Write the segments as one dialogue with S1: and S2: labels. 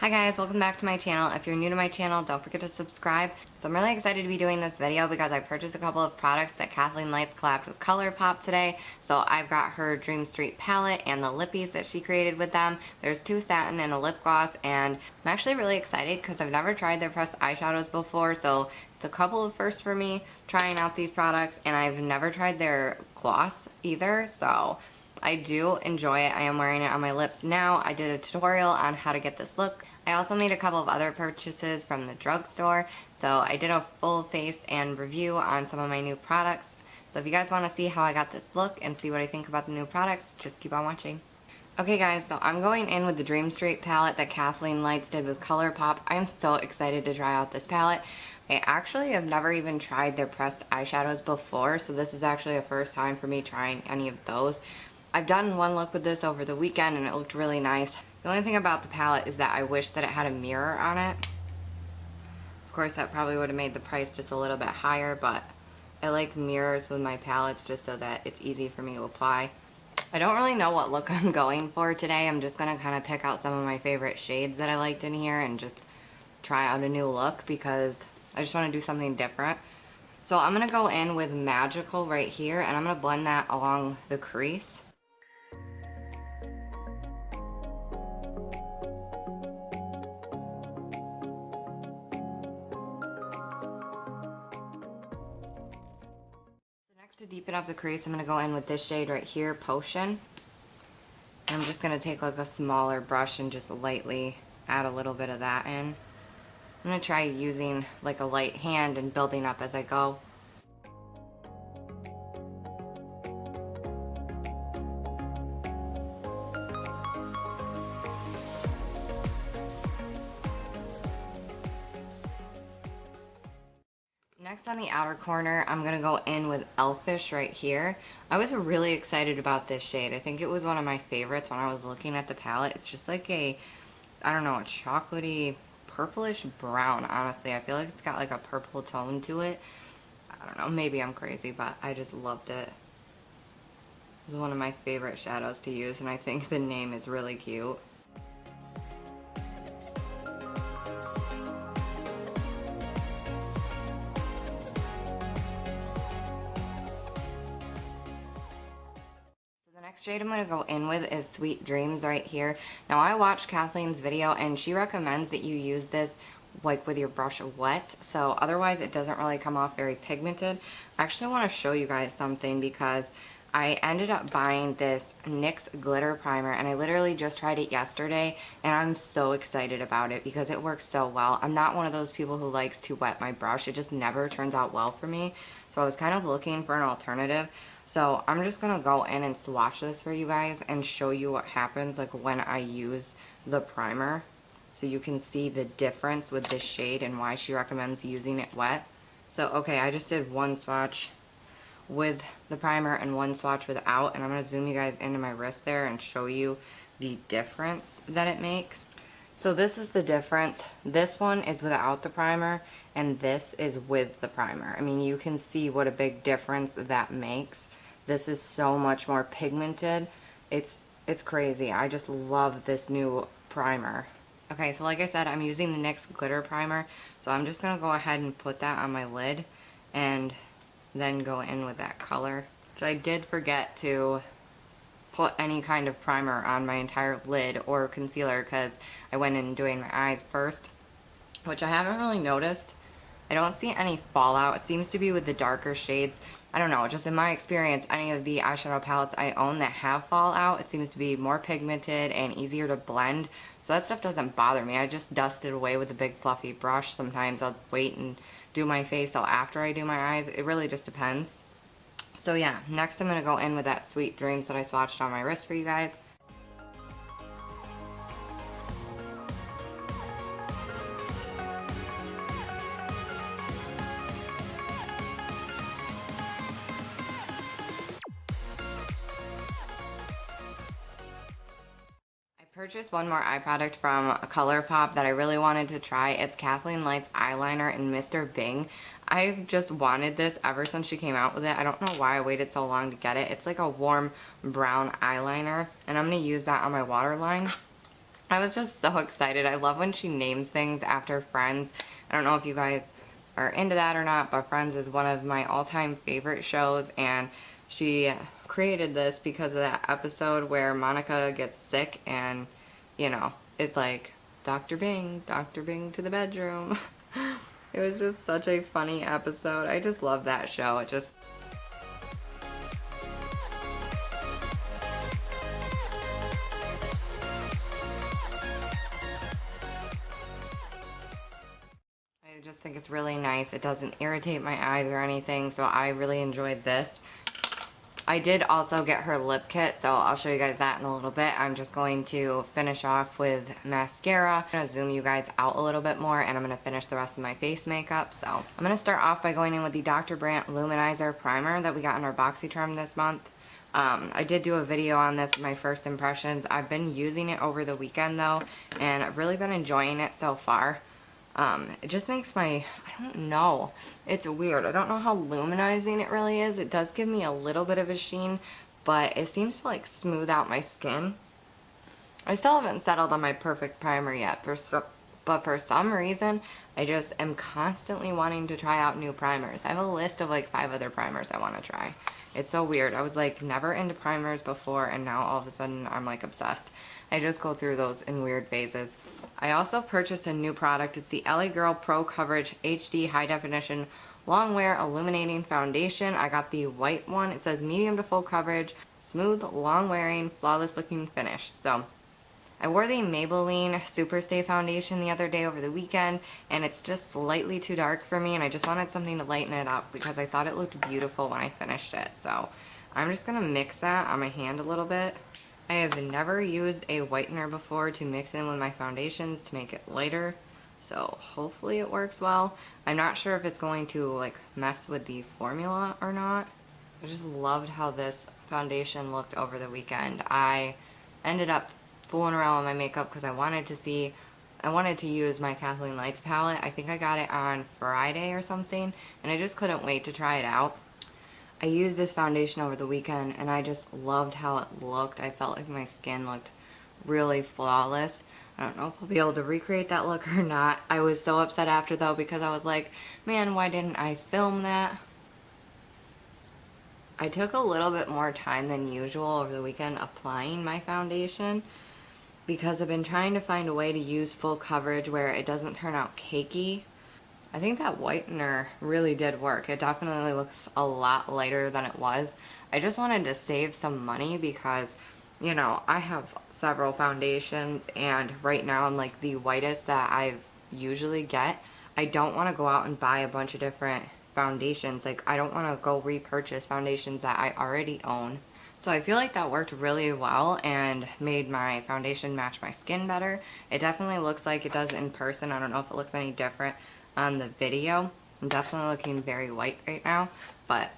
S1: Hi guys, welcome back to my channel. If you're new to my channel, don't forget to subscribe. So I'm really excited to be doing this video because I purchased a couple of products that Kathleenlights collabed with Colourpop today. So I've got her Dream Street palette and the lippies that she created with them. There's two satin and a lip gloss, and I'm actually really excited because I've never tried their pressed eyeshadows before, so it's a couple of firsts for me trying out these products, and I've never tried their gloss either, so I do enjoy it. I am wearing it on my lips now. I did a tutorial on how to get this look. I also made a couple of other purchases from the drugstore, so I did a full face and review on some of my new products. So if you guys want to see how I got this look and see what I think about the new products, just keep on watching. Okay guys, so I'm going in with the Dream Street palette that Kathleenlights did with Colourpop. I'm so excited to try out this palette. I actually have never even tried their pressed eyeshadows before, so this is actually a first time for me trying any of those. I've done one look with this over the weekend and it looked really nice. The only thing about the palette is that I wish that it had a mirror on it. Of course, that probably would have made the price just a little bit higher, but I like mirrors with my palettes just so that it's easy for me to apply. I don't really know what look I'm going for today. I'm just going to kind of pick out some of my favorite shades that I liked in here and just try out a new look because I just want to do something different. So I'm going to go in with Magical right here, and I'm going to blend that along the crease. To deepen up the crease, I'm going to go in with this shade right here, Potion. And I'm just going to take like a smaller brush and just lightly add a little bit of that in. I'm going to try using like a light hand and building up as I go. Next, on the outer corner, I'm going to go in with Elfish right here. I was really excited about this shade. I think it was one of my favorites when I was looking at the palette. It's just like a, I don't know, a chocolatey, purplish brown, honestly. I feel like it's got like a purple tone to it. I don't know, maybe I'm crazy, but I just loved it. It was one of my favorite shadows to use, and I think the name is really cute. Next shade I'm going to go in with is Sweet Dreams right here. Now I watched Kathleen's video and she recommends that you use this like with your brush wet, so otherwise it doesn't really come off very pigmented. Actually, I want to show you guys something because I ended up buying this NYX glitter primer and I literally just tried it yesterday and I'm so excited about it because it works so well. I'm not one of those people who likes to wet my brush. It just never turns out well for me. So I was kind of looking for an alternative. So I'm just going to go in and swatch this for you guys and show you what happens like when I use the primer. So you can see the difference with this shade and why she recommends using it wet. So okay, I just did one swatch with the primer and one swatch without, and I'm going to zoom you guys into my wrist there and show you the difference that it makes. So this is the difference. This one is without the primer and this is with the primer. I mean, you can see what a big difference that makes. This is so much more pigmented. It's crazy. I just love this new primer. Okay, so like I said, I'm using the NYX glitter primer, so I'm just going to go ahead and put that on my lid and then go in with that color. So I did forget to put any kind of primer on my entire lid or concealer because I went in doing my eyes first, which I haven't really noticed. I don't see any fallout. It seems to be with the darker shades. I don't know, just in my experience, any of the eyeshadow palettes I own that have fallout, it seems to be more pigmented and easier to blend. So that stuff doesn't bother me. I just dust it away with a big fluffy brush. Sometimes I'll wait and do my face till after I do my eyes. It really just depends. So yeah, next I'm going to go in with that Sweet Dreams that I swatched on my wrist for you guys. Purchased one more eye product from Colourpop that I really wanted to try. It's Kathleenlights eyeliner in Mr. Bing. I've just wanted this ever since she came out with it. I don't know why I waited so long to get it. It's like a warm brown eyeliner, and I'm going to use that on my waterline. I was just so excited. I love when she names things after Friends. I don't know if you guys are into that or not, but Friends is one of my all-time favorite shows, and she created this because of that episode where Monica gets sick and, you know, it's like, Dr. Bing to the bedroom. It was just such a funny episode. I just love that show. It just... I just think it's really nice. It doesn't irritate my eyes or anything, so I really enjoyed this. I did also get her lip kit, so I'll show you guys that in a little bit. I'm just going to finish off with mascara. I'm going to zoom you guys out a little bit more, and I'm going to finish the rest of my face makeup. So I'm going to start off by going in with the Dr. Brandt Luminizer Primer that we got in our BoxyCharm this month. I did do a video on this, my first impressions. I've been using it over the weekend though, and I've really been enjoying it so far. It just makes my, I don't know, it's weird. I don't know how luminizing it really is. It does give me a little bit of a sheen, but it seems to like smooth out my skin. I still haven't settled on my perfect primer yet, but for some reason, I just am constantly wanting to try out new primers. I have a list of like 5 other primers I want to try. It's so weird. I was like never into primers before, and now all of a sudden I'm like obsessed. I just go through those in weird phases. I also purchased a new product. It's the LA Girl Pro Coverage HD High Definition Long Wear Illuminating Foundation. I got the white one. It says medium to full coverage, smooth, long wearing, flawless looking finish. So I wore the Maybelline Superstay Foundation the other day over the weekend, and it's just slightly too dark for me, and I just wanted something to lighten it up because I thought it looked beautiful when I finished it. So I'm just going to mix that on my hand a little bit. I have never used a whitener before to mix in with my foundations to make it lighter, so hopefully it works well. I'm not sure if it's going to like mess with the formula or not. I just loved how this foundation looked over the weekend. I ended up fooling around with my makeup because I wanted to use my Kathleenlights palette. I think I got it on Friday or something, and I just couldn't wait to try it out. I used this foundation over the weekend, and I just loved how it looked. I felt like my skin looked really flawless. I don't know if I'll be able to recreate that look or not. I was so upset after though because I was like, man, why didn't I film that? I took a little bit more time than usual over the weekend applying my foundation because I've been trying to find a way to use full coverage where it doesn't turn out cakey. I think that whitener really did work. It definitely looks a lot lighter than it was. I just wanted to save some money because, you know, I have several foundations, and right now I'm like the whitest that I usually get. I don't want to go out and buy a bunch of different foundations. Like, I don't want to go repurchase foundations that I already own. So I feel like that worked really well and made my foundation match my skin better. It definitely looks like it does in person. I don't know if it looks any different on the video. I'm definitely looking very white right now, but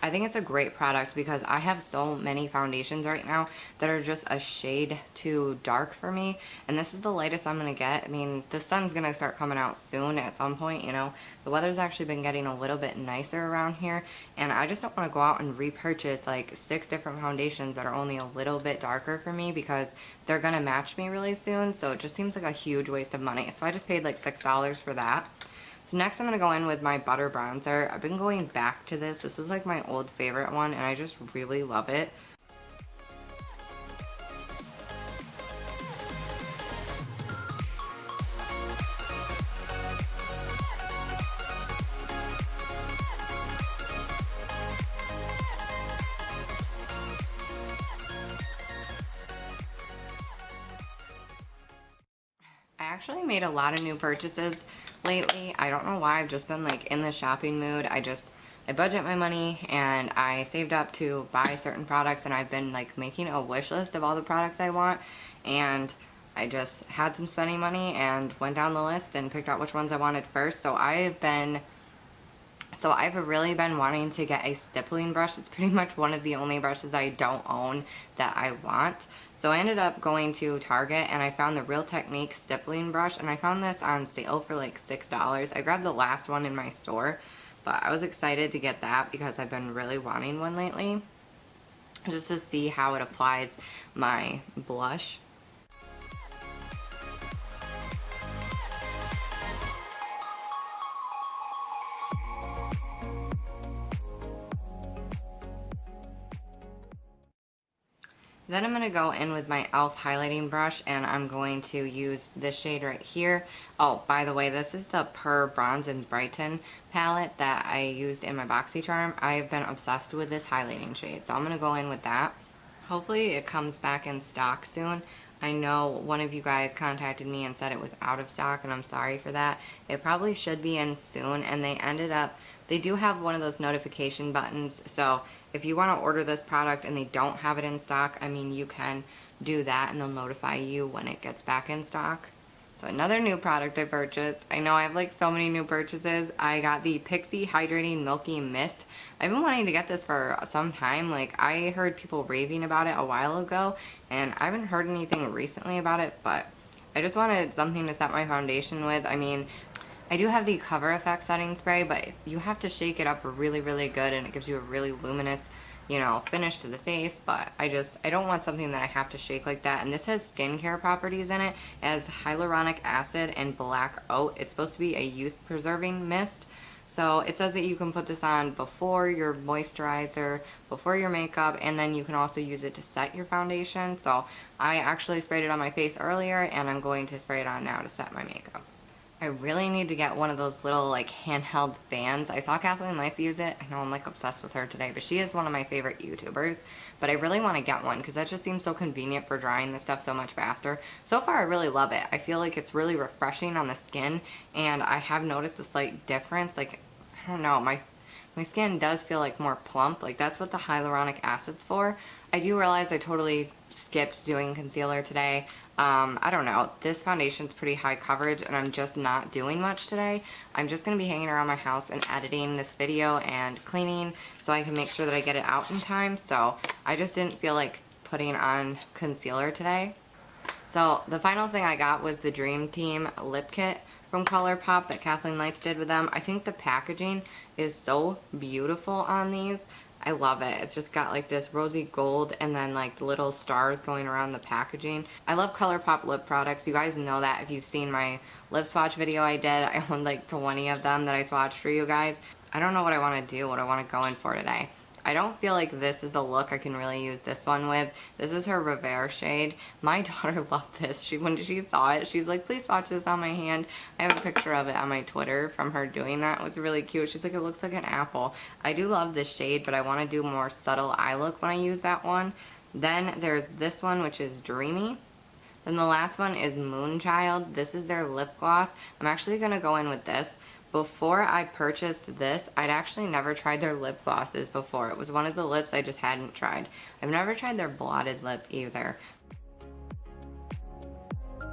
S1: I think it's a great product because I have so many foundations right now that are just a shade too dark for me, and this is the lightest I'm gonna get. I mean, the sun's gonna start coming out soon at some point, you know. The weather's actually been getting a little bit nicer around here, and I just don't want to go out and repurchase like 6 different foundations that are only a little bit darker for me because they're gonna match me really soon, so it just seems like a huge waste of money. So I just paid like $6 for that. So next I'm going to go in with my Butter Bronzer. I've been going back to this. This was like my old favorite one, and I just really love it. I actually made a lot of new purchases lately. I don't know why. I've just been like in the shopping mood. I budget my money and I saved up to buy certain products, and I've been like making a wish list of all the products I want, and I just had some spending money and went down the list and picked out which ones I wanted first. So I've really been wanting to get a stippling brush. It's pretty much one of the only brushes I don't own that I want. So I ended up going to Target and I found the Real Technique stippling brush, and I found this on sale for like $6. I grabbed the last one in my store, but I was excited to get that because I've been really wanting one lately, just to see how it applies my blush. Then I'm going to go in with my e.l.f. highlighting brush, and I'm going to use this shade right here. Oh, by the way, this is the Per Bronze and Brighten palette that I used in my BoxyCharm. I've been obsessed with this highlighting shade, so I'm going to go in with that. Hopefully it comes back in stock soon. I know one of you guys contacted me and said it was out of stock, and I'm sorry for that. It probably should be in soon, and they do have one of those notification buttons, so if you want to order this product and they don't have it in stock, I mean, you can do that and they'll notify you when it gets back in stock. So another new product I purchased. I know I have like so many new purchases. I got the Pixi Hydrating Milky Mist. I've been wanting to get this for some time. Like, I heard people raving about it a while ago, and I haven't heard anything recently about it, but I just wanted something to set my foundation with. I mean, I do have the Cover Effect setting spray, but you have to shake it up really, really good, and it gives you a really luminous, you know, finish to the face. But I don't want something that I have to shake like that. And this has skincare properties in it. It has hyaluronic acid and black oat. It's supposed to be a youth preserving mist. So it says that you can put this on before your moisturizer, before your makeup, and then you can also use it to set your foundation. So I actually sprayed it on my face earlier, and I'm going to spray it on now to set my makeup. I really need to get one of those little like handheld fans. I saw Kathleenlights use it. I know I'm like obsessed with her today, but she is one of my favorite YouTubers. But I really want to get one because that just seems so convenient for drying this stuff so much faster. So far I really love it. I feel like it's really refreshing on the skin, and I have noticed a slight difference. Like, I don't know, my skin does feel like more plump. Like, that's what the hyaluronic acid's for. I do realize I totally skipped doing concealer today. I don't know. This foundation's pretty high coverage, and I'm just not doing much today. I'm just going to be hanging around my house and editing this video and cleaning so I can make sure that I get it out in time. So I just didn't feel like putting on concealer today. So the final thing I got was the Dream Team lip kit from Colourpop that Kathleenlights did with them. I think the packaging is so beautiful on these. I love it. It's just got like this rosy gold and then like little stars going around the packaging. I love Colourpop lip products. You guys know that if you've seen my lip swatch video I did. I owned like 20 of them that I swatched for you guys. I don't know what I want to do, what I want to go in for today. I don't feel like this is a look I can really use this one with. This is her Revere shade. My daughter loved this. When she saw it, she's like, please swatch this on my hand. I have a picture of it on my Twitter from her doing that. It was really cute. She's like, it looks like an apple. I do love this shade, but I want to do more subtle eye look when I use that one. Then there's this one, which is Dreamy. Then the last one is Moonchild. This is their lip gloss. I'm actually going to go in with this. Before I purchased this, I'd actually never tried their lip glosses before. It was one of the lips I just hadn't tried. I've never tried their blotted lip either. I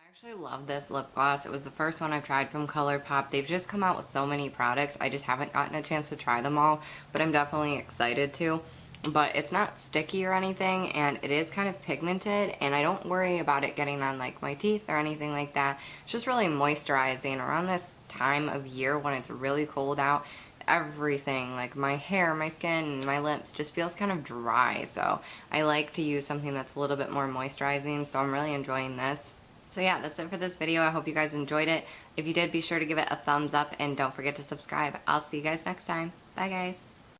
S1: actually love this lip gloss. It was the first one I've tried from Colourpop. They've just come out with so many products. I just haven't gotten a chance to try them all, but I'm definitely excited to. But it's not sticky or anything, and it is kind of pigmented, and I don't worry about it getting on like my teeth or anything like that. It's just really moisturizing around this time of year when it's really cold out. Everything, like my hair, my skin, my lips, just feels kind of dry, so I like to use something that's a little bit more moisturizing, so I'm really enjoying this. So yeah, that's it for this video. I hope you guys enjoyed it. If you did, be sure to give it a thumbs up, and don't forget to subscribe. I'll see you guys next time. Bye guys.